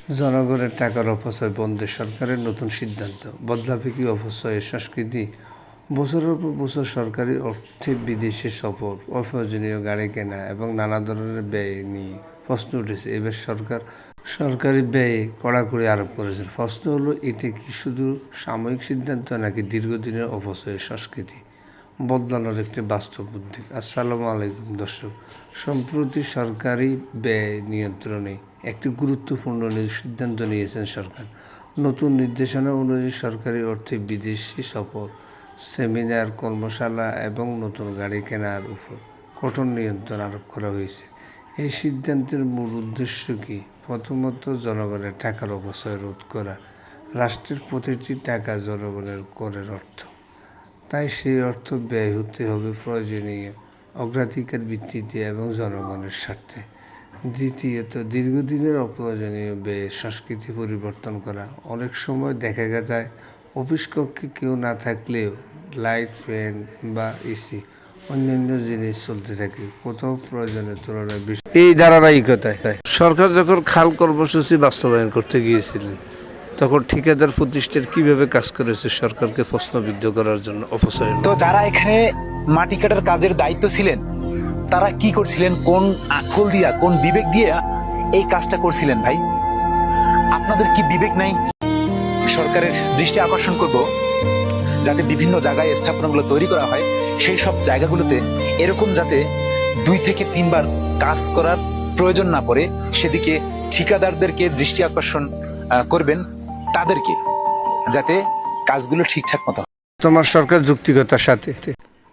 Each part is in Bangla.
জনগণের টাকার অপচয় বন্ধে সরকারের নতুন সিদ্ধান্ত বদলাবে কি অপচয়ের সংস্কৃতি? বছরের পর বছর সরকারি অর্থে বিদেশে সফর, অপ্রয়োজনীয় গাড়ি কেনা এবং নানা ধরনের ব্যয় নিয়ে প্রশ্ন উঠেছে। এবার সরকারি ব্যয়ে কড়াকড়ি আরোপ করেছে। প্রশ্ন হলো, এটা কি শুধু সাময়িক সিদ্ধান্ত নাকি দীর্ঘদিনের অপচয়ের সংস্কৃতি বদলানোর একটি বাস্তব উদ্যোগ? আসসালামু আলাইকুম দর্শক। সম্প্রতি সরকারি ব্যয় নিয়ন্ত্রণে একটি গুরুত্বপূর্ণ সিদ্ধান্ত নিয়েছেন সরকার। নতুন নির্দেশনা অনুযায়ী সরকারি অর্থে বিদেশি সফর, সেমিনার, কর্মশালা এবং নতুন গাড়ি কেনার উপর কঠোর নিয়ন্ত্রণ আরোপ করা হয়েছে। এই সিদ্ধান্তের মূল উদ্দেশ্য কি? প্রথমত, জনগণের টাকার অপচয় রোধ করা। রাষ্ট্রের প্রতিটি টাকা জনগণের করের অর্থ, তাই সেই অর্থ ব্যয় হতে হবে প্রয়োজনীয় অগ্রাধিকার ভিত্তিতে এবং জনগণের স্বার্থে। দ্বিতীয়ত, দীর্ঘদিনের অপ্রয়োজনীয় ব্যয়ের সংস্কৃতি পরিবর্তন করা। অনেক সময় দেখা যায় অফিস কক্ষে কেউ না থাকলেও লাইট, ফ্যান বা এসি অন্যান্য জিনিস চলতে থাকে, কোথাও প্রয়োজনের তুলনায় বেশি। এই ধারাবাহিকতায় সরকার যখন খাল কর্মসূচি বাস্তবায়ন করতে গিয়েছিলেন, তখন ঠিকাদার প্রতিষ্ঠান কিভাবে কাজ করেছে সরকারকে প্রশ্নবিদ্ধ করার জন্য অপচয়। তো যারা এখানে মাটি কাটার কাজের দায়িত্ব ছিলেন, তারা কি করছিলেন, কোন আকল দিয়া, কোন বিবেক দিয়া এই কাজটা করছিলেন? ভাই, আপনাদের কি বিবেক নাই? সরকারের দৃষ্টি আকর্ষণ করব, যাতে বিভিন্ন জায়গায় স্থাপনাগুলো তৈরি করা হয়, সেই সব জায়গাগুলোতে এরকম যাতে 2 থেকে 3 বার কাজ করার প্রয়োজন না পড়ে, সেদিকে ঠিকাদারদেরকে দৃষ্টি আকর্ষণ করবেন, তাদেরকে, যাতে কাজগুলো ঠিকঠাক মতো। তোমার সরকার যুক্তিগতার সাথে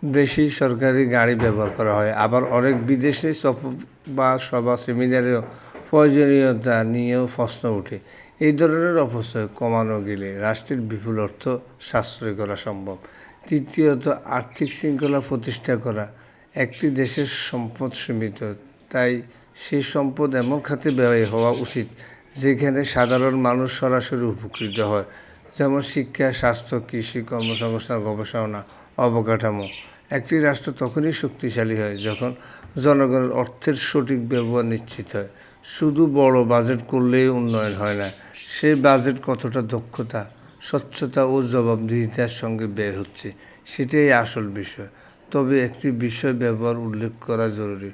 বেশি সরকারি গাড়ি ব্যবহার করা হয়, আবার অনেক বিদেশে সফর বা সভা, সেমিনারেও প্রয়োজনীয়তা নিয়েও প্রশ্ন ওঠে। এই ধরনের অপচয় কমানো গেলে রাষ্ট্রের বিপুল অর্থ সাশ্রয় করা সম্ভব। তৃতীয়ত, আর্থিক শৃঙ্খলা প্রতিষ্ঠা করা। একটি দেশের সম্পদ সীমিত, তাই সেই সম্পদ এমন খাতে ব্যয় হওয়া উচিত যেখানে সাধারণ মানুষ সরাসরি উপকৃত হয়, যেমন শিক্ষা, স্বাস্থ্য, কৃষি, কর্মসংস্থান, গবেষণা, অবকাঠামো। একটি রাষ্ট্র তখনই শক্তিশালী হয় যখন জনগণের অর্থের সঠিক ব্যবহার নিশ্চিত হয়। শুধু বড় বাজেট করলেই উন্নয়ন হয় না, সেই বাজেট কতটা দক্ষতা, স্বচ্ছতা ও জবাবদিহিতার সঙ্গে ব্যয় হচ্ছে, সেটাই আসল বিষয়। তবে একটি বিষয় ব্যবহার উল্লেখ করা জরুরি,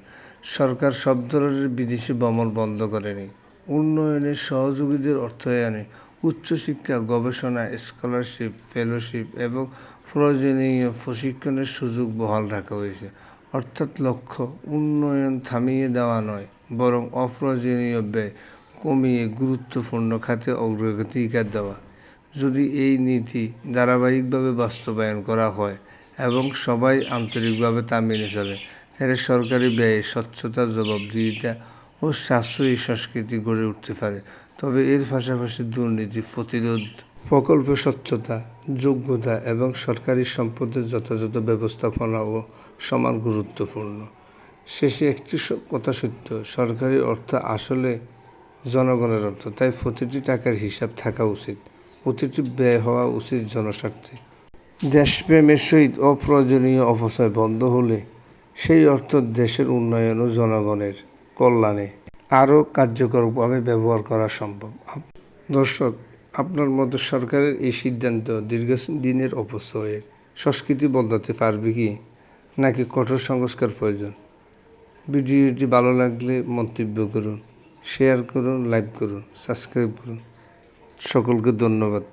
সরকার সব ধরনের বিদেশি ভ্রমণ বন্ধ করেনি। উন্নয়নের সহযোগীদের অর্থায়নে উচ্চশিক্ষা, গবেষণা, স্কলারশিপ, ফেলোশিপ এবং প্রয়োজনীয় প্রশিক্ষণের সুযোগ বহাল রাখা হয়েছে। অর্থাৎ লক্ষ্য উন্নয়ন থামিয়ে দেওয়া নয়, বরং অপ্রয়োজনীয় ব্যয় কমিয়ে গুরুত্বপূর্ণ খাতে অগ্রাধিকার দেওয়া। যদি এই নীতি ধারাবাহিকভাবে বাস্তবায়ন করা হয় এবং সবাই আন্তরিকভাবে তা মেনে চলে, তাহলে সরকারি ব্যয়ে স্বচ্ছতা, জবাবদিহিতা ও সাশ্রয়ী সংস্কৃতি গড়ে উঠতে পারে। তবে এর পাশাপাশি দুর্নীতি প্রতিরোধ, প্রকল্প স্বচ্ছতা, যোগ্যতা এবং সরকারি সম্পদের যথাযথ ব্যবস্থাপনাও সমান গুরুত্বপূর্ণ। শেষে একটি কথা সত্য, সরকারি অর্থ আসলে জনগণের অর্থ, তাই প্রতিটি টাকার হিসাব থাকা উচিত, প্রতিটি ব্যয় হওয়া উচিত জনস্বার্থে। দেশপ্রেমের সহিত অপ্রয়োজনীয় অপচয় বন্ধ হলে সেই অর্থ দেশের উন্নয়ন ও জনগণের কল্যাণে আরও কার্যকরভাবে ব্যবহার করা সম্ভব। দর্শক, আপনার মতো সরকারের এই সিদ্ধান্ত দীর্ঘদিনের অপচয়ের সংস্কৃতি বদলাতে পারবে কি, নাকি কঠোর সংস্কার প্রয়োজন? ভিডিওটি ভালো লাগলে মন্তব্য করুন, শেয়ার করুন, লাইক করুন, সাবস্ক্রাইব করুন। সকলকে ধন্যবাদ।